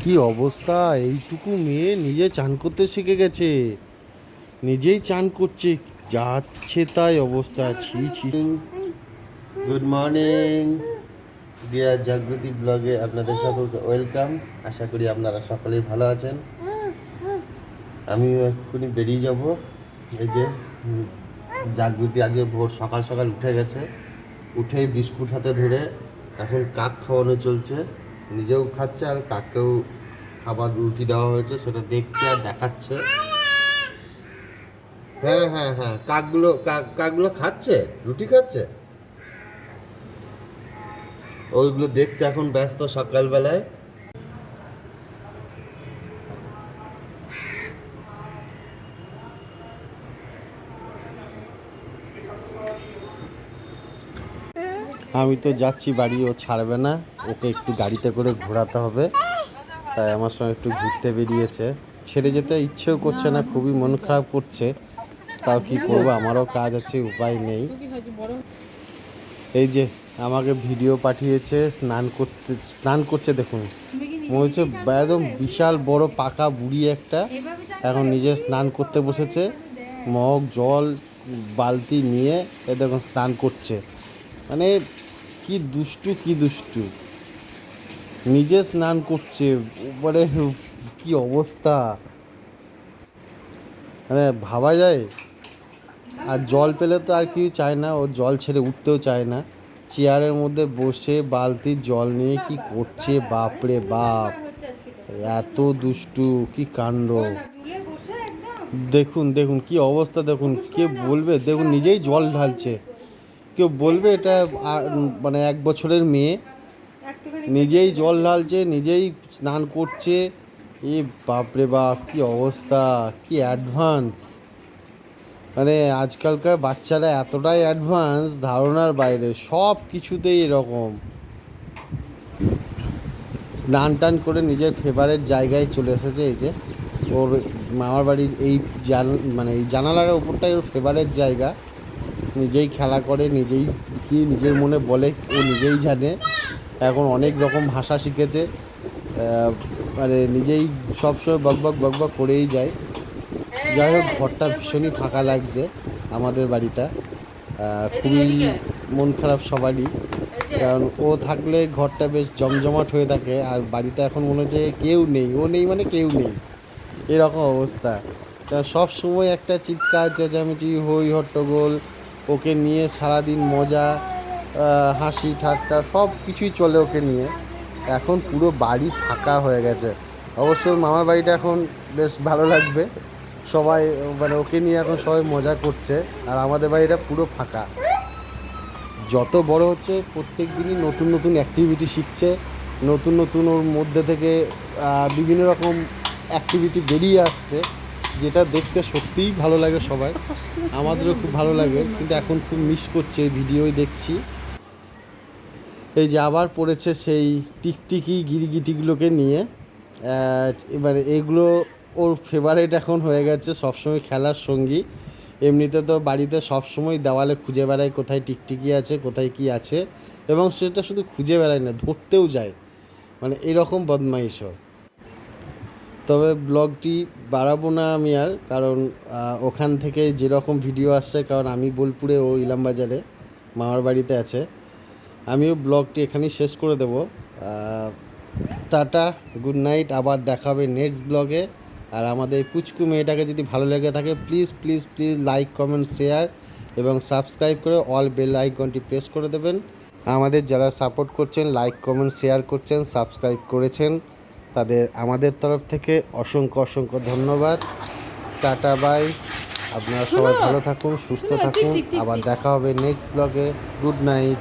কি অবস্থা! এইটুকু মেয়ে নিজে চান করতে শিখে গেছে, নিজেই চান করছে, যাচ্ছে তাই অবস্থা। ছি ছি। গুড মর্নিং ডিয়ার জাগৃতি ব্লগে আপনাদের সকলকে ওয়েলকাম। আশা করি আপনারা সকলেই ভালো আছেন। আমিও এক্ষুনি বেরিয়ে যাব। এই যে জাগৃতি আজকে ভোর সকাল সকাল উঠে গেছে, উঠেই বিস্কুট হাতে ধরে এখন কাক খাওয়ানো চলছে, নিজেও খাচ্ছে আর কাককেও খাবার রুটি দেওয়া হয়েছে সেটা দেখছে আর দেখাচ্ছে। হ্যাঁ হ্যাঁ হ্যাঁ, কাকগুলো খাচ্ছে, রুটি খাচ্ছে, ওইগুলো দেখতে এখন ব্যস্ত সকালবেলায়। আমি তো যাচ্ছি বাড়ি, ও ছাড়বে না, ওকে একটু গাড়িতে করে ঘোরাতে হবে, তাই আমার সঙ্গে একটু ঘুরতে বেরিয়েছে। ছেড়ে যেতে ইচ্ছেও করছে না, খুবই মন খারাপ করছে, তাও কি করবো, আমারও কাজ আছে, উপায় নেই। এই যে আমাকে ভিডিও পাঠিয়েছে, স্নান করছে, দেখুন মনে হচ্ছে একদম বিশাল বড় পাকা বুড়ি একটা, এখন নিজে স্নান করতে বসেছে, মগ জল বালতি নিয়ে এ দেখুন স্নান করছে। মানে কি দুষ্টু, কি দুষ্টু, নিজে স্নান করছে, মানে কি অবস্থা, মানে ভাবা যায়। আর জল পেলে তো আর কিছু চায় না, ও জল ছেড়ে উঠতেও চায় না, চেয়ারের মধ্যে বসে বালতির জল নিয়ে কি করছে, বাপরে বাপ, এত দুষ্টু, কি কাণ্ড। দেখুন দেখুন কি অবস্থা, দেখুন কে বলবে, দেখুন নিজেই জল ঢালছে, কেউ বলবে এটা মানে 1 বছরের মেয়ে, নিজেই জল ঢালছে, নিজেই স্নান করছে, এ বাপরে বাপ, কি অবস্থা, কি অ্যাডভান্স। মানে আজকালকার বাচ্চারা এতটাই অ্যাডভান্স, ধারণার বাইরে, সব কিছুতেই এরকম। স্নান টান করে নিজের ফেভারিট জায়গায় চলে এসেছে। এই যে ওর মামার বাড়ির এই মানে এই জানালার ওপরটাই ওর ফেভারিট জায়গা, নিজেই খেলা করে, নিজেই কি নিজের মনে বলে ও নিজেই জানে, এখন অনেক রকম ভাষা শিখেছে, মানে নিজেই সবসময় বকবক বকবক করেই যায়। যাই হোক, ঘরটা ভীষণই ফাঁকা লাগছে, আমাদের বাড়িটা খুবই মন খারাপ সবারই, কারণ ও থাকলে ঘরটা বেশ জমজমাট হয়ে থাকে, আর বাড়িতে এখন মনে হচ্ছে কেউ নেই, ও নেই মানে কেউ নেই, এরকম অবস্থা। তা সব সময় একটা চিৎকার চেঁচামেচি হই হট্টগোল, ওকে নিয়ে সারাদিন মজা, হাসি ঠাট্টা সব কিছুই চলে ওকে নিয়ে। এখন পুরো বাড়ি ফাঁকা হয়ে গেছে। অবশ্য মামার বাড়িটা এখন বেশ ভালো লাগবে, সবাই মানে ওকে নিয়ে এখন সবাই মজা করছে, আর আমাদের বাড়িটা পুরো ফাঁকা। যত বড় হচ্ছে প্রত্যেক দিনই নতুন নতুন অ্যাক্টিভিটি শিখছে, নতুন নতুন ওর মধ্যে থেকে বিভিন্ন রকম অ্যাক্টিভিটি বেরিয়ে আসছে, যেটা দেখতে সত্যিই ভালো লাগে সবাই, আমাদেরও খুব ভালো লাগে, কিন্তু এখন খুব মিস করছে, ভিডিওই দেখছি। এই যে আবার পড়েছে সেই টিকটিকি গিরগিটিগুলোকে নিয়ে, এবারে এগুলো ওর ফেভারিট এখন হয়ে গেছে, সবসময় খেলার সঙ্গী। এমনিতে তো বাড়িতে সবসময় দেওয়ালে খুঁজে বেড়ায় কোথায় টিকটিকি আছে, কোথায় কি আছে, এবং সেটা শুধু খুঁজে বেড়ায় না, ধরতেও যায়, মানে এরকম বদমাইশ। তবে ব্লগটি বাড়াবো না আমি আর, কারণ ওখান থেকে যেরকম ভিডিও আসছে, কারণ আমি বোলপুরে, ও ইলামবাজারে মামার বাড়িতে আছে, আমিও ব্লগটি এখানেই শেষ করে দেবো। টাটা, গুড নাইট, আবার দেখাবে নেক্সট ব্লগে। আর আমাদের পুচকু মেয়েটাকে যদি ভালো লেগে থাকে, please please please like comment share এবং সাবস্ক্রাইব করে অল বেল আইকনটি প্রেস করে দেবেন। আমাদের যারা সাপোর্ট করছেন, লাইক কমেন্ট শেয়ার করছেন, সাবস্ক্রাইব করেছেন, তাদের আমাদের তরফ থেকে অসংখ্য অসংখ্য ধন্যবাদ। টাটা বাই, আপনারা সবাই ভালো থাকুন, সুস্থ থাকুন, আবার দেখা হবে নেক্সট ব্লগে। Good night.